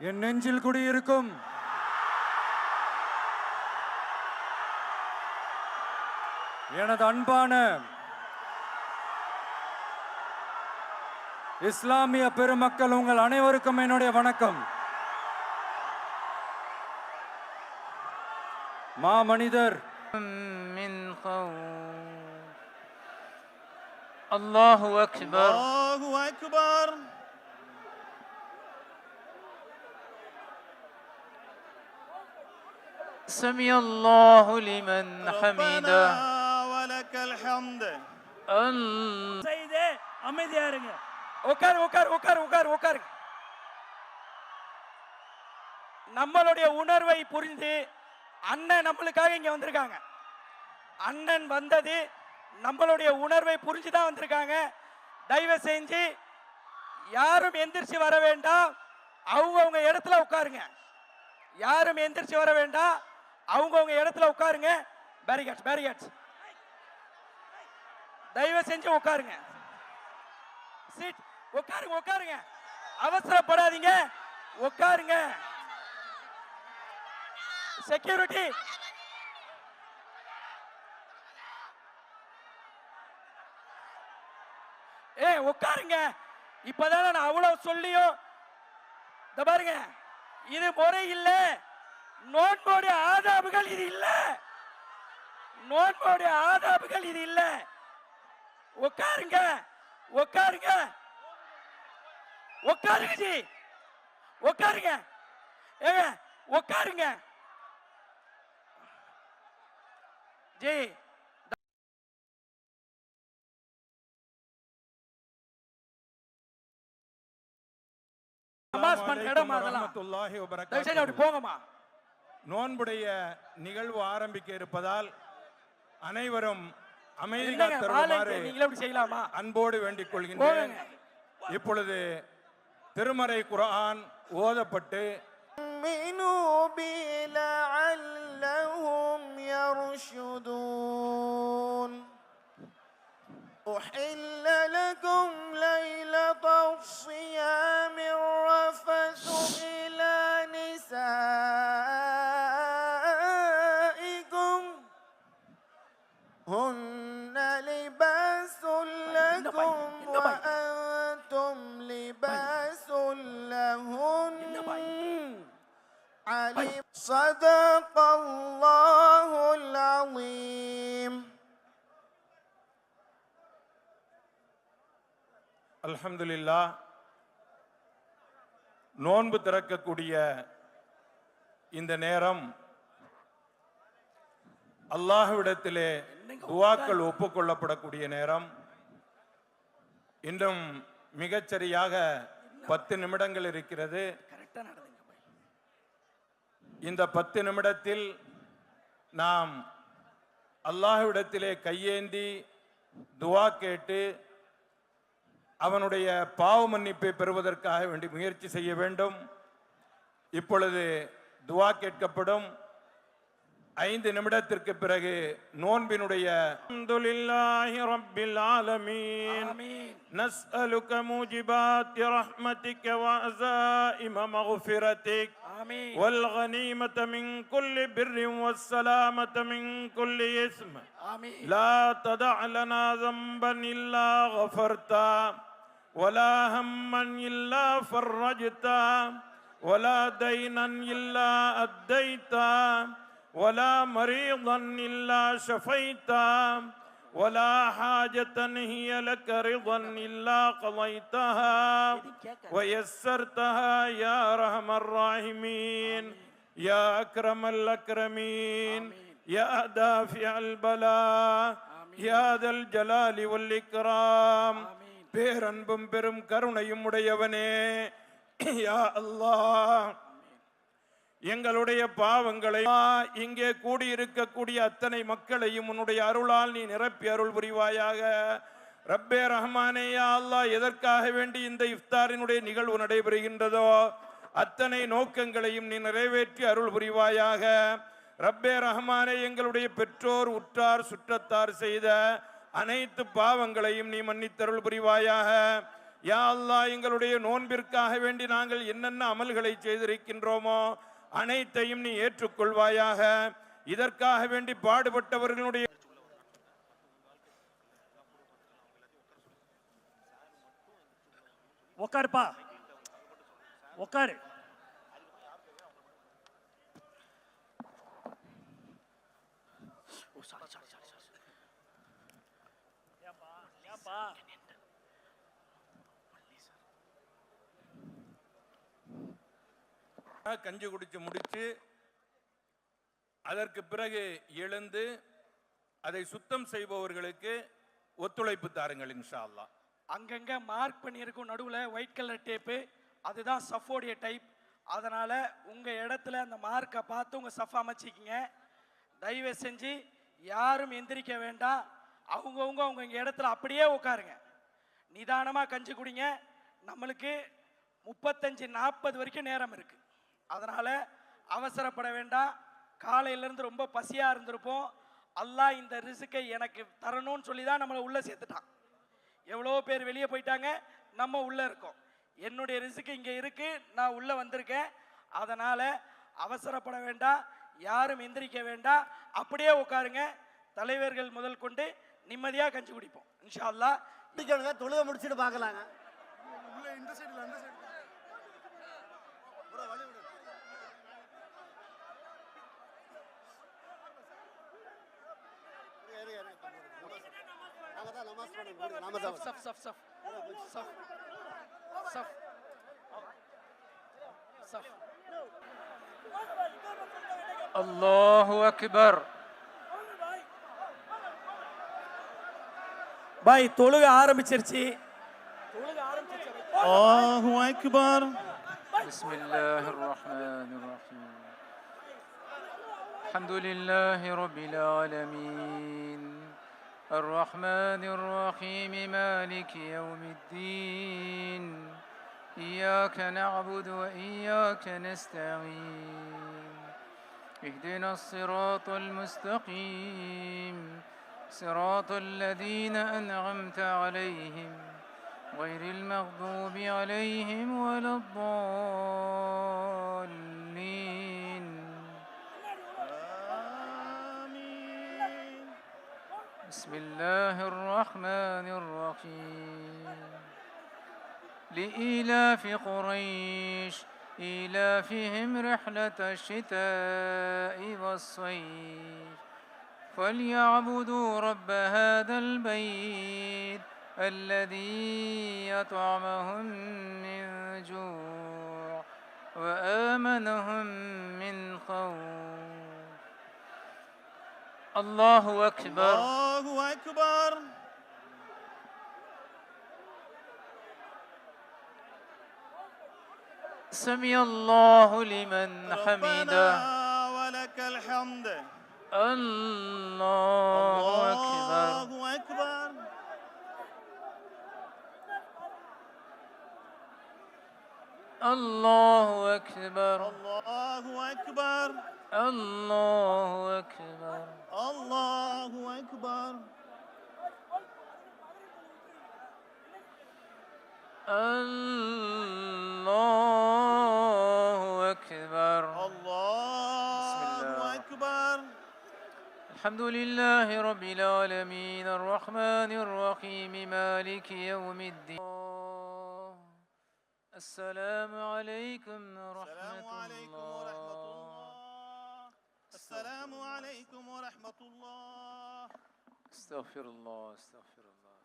என் நெஞ்சில் குடியிருக்கும் எனது அன்பான இஸ்லாமிய பெருமக்கள், உங்கள் அனைவருக்கும் என்னுடைய வணக்கம். மாமனிதர் அல்லாஹு அக்பர். அல்லாஹு அக்பர். سمع الله لمن حمده ولك الحمد. செய்தே அமைதியா இருங்க. உட்கார். நம்மளுடைய உணர்வை புரிந்து அண்ணன் நம்மளுக்காக இங்க வந்திருக்காங்க. அண்ணன் வந்தது நம்மளுடைய உணர்வை புரிஞ்சுதான் வந்திருக்காங்க. தயவு செஞ்சு யாரும் எந்திரிச்சு வர வேண்டாம், அவங்கவுங்க இடத்துல உட்காருங்க. யாரும் எந்திரிச்சு வர வேண்டாம், அவங்கவுங்க இடத்துல உட்காருங்க. பேரிகேட்ஸ் தயவு செஞ்சு உட்காருங்க. சீட் உட்காருங்க. அவசரப்படாதீங்க, உட்காருங்க. செக்யூரிட்டி உட்காருங்க. இப்பதானே நான் அவ்வளவு சொல்லியும் பாருங்க, இது முறை இல்ல. நோன்போடைய ஆதாபுகள் இது இல்ல. உட்காருங்க ஜி, உட்காருங்க. உட்காருங்க ஜி. நோன்புடைய நிகழ்வு ஆரம்பிக்க இருப்பதால் அனைவரும் அமைதி காத்திருக்குமாறு அன்போடு வேண்டிக் கொள்கின்றேன். இப்பொழுது திருமறை குர்ஆன் ஓதப்பட்டு أحل لكم ليلة الصيام الرفث إلى نسائكم هن لباس لكم وأنتم لباس لهن علم. صدق الله العظيم. அல்ஹம்துலில்லாஹ். நோன்பு திறக்கக்கூடிய இந்த நேரம் அல்லாஹ்விடத்திலே துஆக்கள் ஒப்புக்கொள்ளப்படக்கூடிய நேரம். இன்னும் மிகச்சரியாக 10 நிமிடங்கள் இருக்கிறது. இந்த 10 நிமிடத்தில் நாம் அல்லாஹ்விடத்திலே கையேந்தி துஆ கேட்டு அவனுடைய பாவ மன்னிப்பை பெறுவதற்காக வேண்டி முயற்சி செய்ய வேண்டும். இப்பொழுது துஆ கேட்கப்படும். 5 நிமிடத்திற்கு பிறகு நோன்பினுடைய அல்ஹம்துலில்லாஹி ரப்பில் ஆலமீன் நஸ்அலுக மூஜிபாத்தி ரஹ்மதிக வ அஸாயிம மக்ஃபிரதிக் வல் கனீமத மின் குல்லி பிர்ரின் வஸ் ஸலாமத மின் குல்லி இஸ்ம் லா ததஅ லனா ذنبا இல்லா கஃபர்தா ولا هما إلا فرجتا ولا دينا إلا أديتا ولا مريضا إلا شفيتا ولا حاجة هي لك رضا إلا قضيتها ويسرتها يا أرحم الراحمين يا أكرم الأكرمين يا دافع البلاء يا ذا الجلال والإكرام. பேரன்பும் பெரும் கருணையும் உடையவனே, யா அல்லாஹ், எங்களுடைய பாவங்களை இங்கே கூடியிருக்கக்கூடிய அத்தனை மக்களையும் உன்னுடைய அருளால் நீ நிரப்பி அருள் புரிவாயாக. ரப்பே ரஹ்மானே, யா அல்லாஹ், எதற்காக வேண்டி இந்த இஃப்தாரினுடைய நிகழ்வு நடைபெறுகின்றதோ அத்தனை நோக்கங்களையும் நீ நிறைவேற்றி அருள் புரிவாயாக. ரப்பே ரஹ்மானே, எங்களுடைய பெற்றோர் உற்றார் சுற்றத்தார் செய்த அனைத்து பாவங்களையும் நீ மன்னித்தருள் புரிவாயாக. யா அல்லாஹ் எங்களுடைய நோன்பிற்காக வேண்டி நாங்கள் என்னென்ன அமல்களை செய்திருக்கின்றோமோ அனைத்தையும் நீ ஏற்றுக்கொள்வாயாக. இதற்காக வேண்டி பாடுபட்டவர்களுடைய உட்காருப்பா, உட்காரு. ஏன்பா கஞ்சி குடிச்சு முடிச்சு அதற்கு பிறகு எழுந்து அதை சுத்தம் செய்பவர்களுக்கு ஒத்துழைப்பு தாருங்கள் இன்ஷா அல்லாஹ். அங்கங்க மார்க் பண்ணியிருக்கும் நடுவில் ஒயிட் கலர் டேப்பு, அதுதான் சஃபோடைய டைப். அதனால உங்க இடத்துல அந்த மார்க்கை பார்த்து உங்க சஃப் அமைச்சிக்கிங்க. தயவு செஞ்சு யாரும் எந்திரிக்க வேண்டாம். அவங்கவுங்க அவங்க இடத்துல அப்படியே உட்காருங்க. நிதானமா கஞ்சி குடிங்க. நம்மளுக்கு 35-40 வரைக்கும் நேரம் இருக்கு. அதனால அவசரப்பட வேண்டாம். காலையிலேருந்து ரொம்ப பசியா இருந்திருப்போம். அல்லாஹ் இந்த ரிஸ்கை எனக்கு தரணும்னு சொல்லி தான் நம்மளை உள்ள சேர்த்துட்டான். எவ்வளோ பேர் வெளியே போயிட்டாங்க, நம்ம உள்ள இருக்கோம். என்னுடைய ரிஸ்க் இங்கே இருக்கு, நான் உள்ள வந்திருக்கேன். அதனால அவசரப்பட வேண்டாம், யாரும் எந்திரிக்க வேண்டாம், அப்படியே உட்காருங்க. தலைவர்கள் முதல் கொண்டு நிம்மதியா கஞ்சி குடிப்போம் இன்ஷா அல்லாஹ். தொழுகை முடிச்சுட்டு பார்க்கலாங்க. الله أكبر. பாய் தொழுக ஆரம்பிச்சிருச்சு. அல்லாஹு அக்பர். بسم الله الرحمن الرحيم. الحمد لله رب العالمين الرحمن الرحيم مالك يوم الدين إياك نعبد وإياك نستعين اهدنا الصراط المستقيم صراط الذين أنعمت عليهم غير المغضوب عليهم ولا الضالين. بسم الله الرحمن الرحيم. لإيلاف قريش إيلافهم رحلة الشتاء والصيف فليعبدوا رب هذا البيت الذي أطعمهم من جوع وآمنهم من خوف. الله أكبر. الله أكبر. سمع الله لمن حمده. ربنا ولك الحمد. الله أكبر. الله أكبر. الله أكبر. الله أكبر. الله أكبر. الله أكبر. الله أكبر. الله أكبر. الحمد لله رب العالمين الرحمن الرحيم مالك يوم الدين. السلام عليكم ورحمة الله. السلام عليكم ورحمة الله. استغفر الله استغفر الله.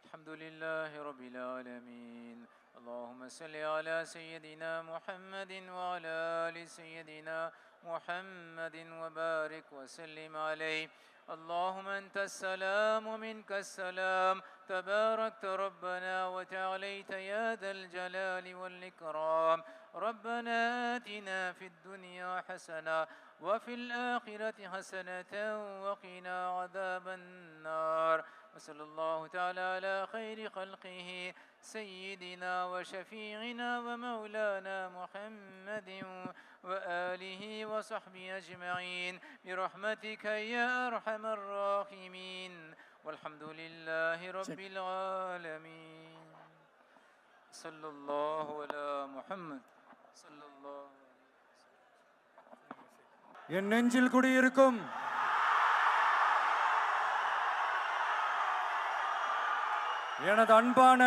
الحمد لله رب العالمين. اللهم صل على سيدنا محمد وعلى آل سيدنا محمد وبارك وسلم عليه. اللهم أنت السلام ومنك السلام تباركت ربنا وتعاليت يا ذا الجلال والإكرام. ربنا آتنا في الدنيا حسنة وفي الآخرة حسنة وقنا عذاب النار. وصلى الله تعالى على خير خلقه سيدنا وشفيعنا ومولانا محمد وآله وصحبه أجمعين برحمتك يا أرحم الراحمين. والحمد لله رب العالمين صلى الله على محمد صلى الله என் நெஞ்சில் குடியிருக்கும் எனது அன்பான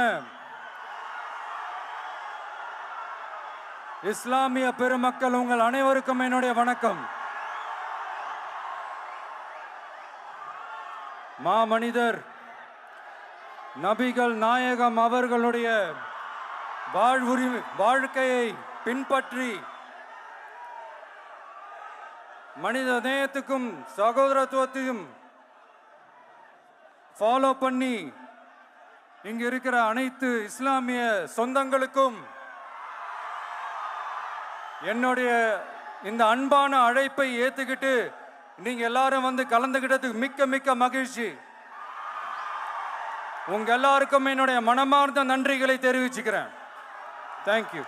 இஸ்லாமிய பெருமக்கள் உங்கள் அனைவருக்கும் என்னுடைய வணக்கம். மாமனிதர் நபிகள் நாயகம் அவர்களுடைய வாழ்க்கையை பின்பற்றி மனித நேயத்துக்கும் சகோதரத்துவத்தையும் ஃபாலோ பண்ணி இங்க இருக்கிற அனைத்து இஸ்லாமிய சொந்தங்களுக்கும் என்னுடைய இந்த அன்பான அழைப்பை ஏத்துக்கிட்டு நீங்க எல்லாரும் வந்து கலந்துகிட்டதுக்கு மிக்க மிக்க மகிழ்ச்சி. உங்க எல்லாருக்கும் என்னுடைய மனமார்ந்த நன்றிகளை தெரிவிச்சுக்கிறேன். தேங்க்யூ.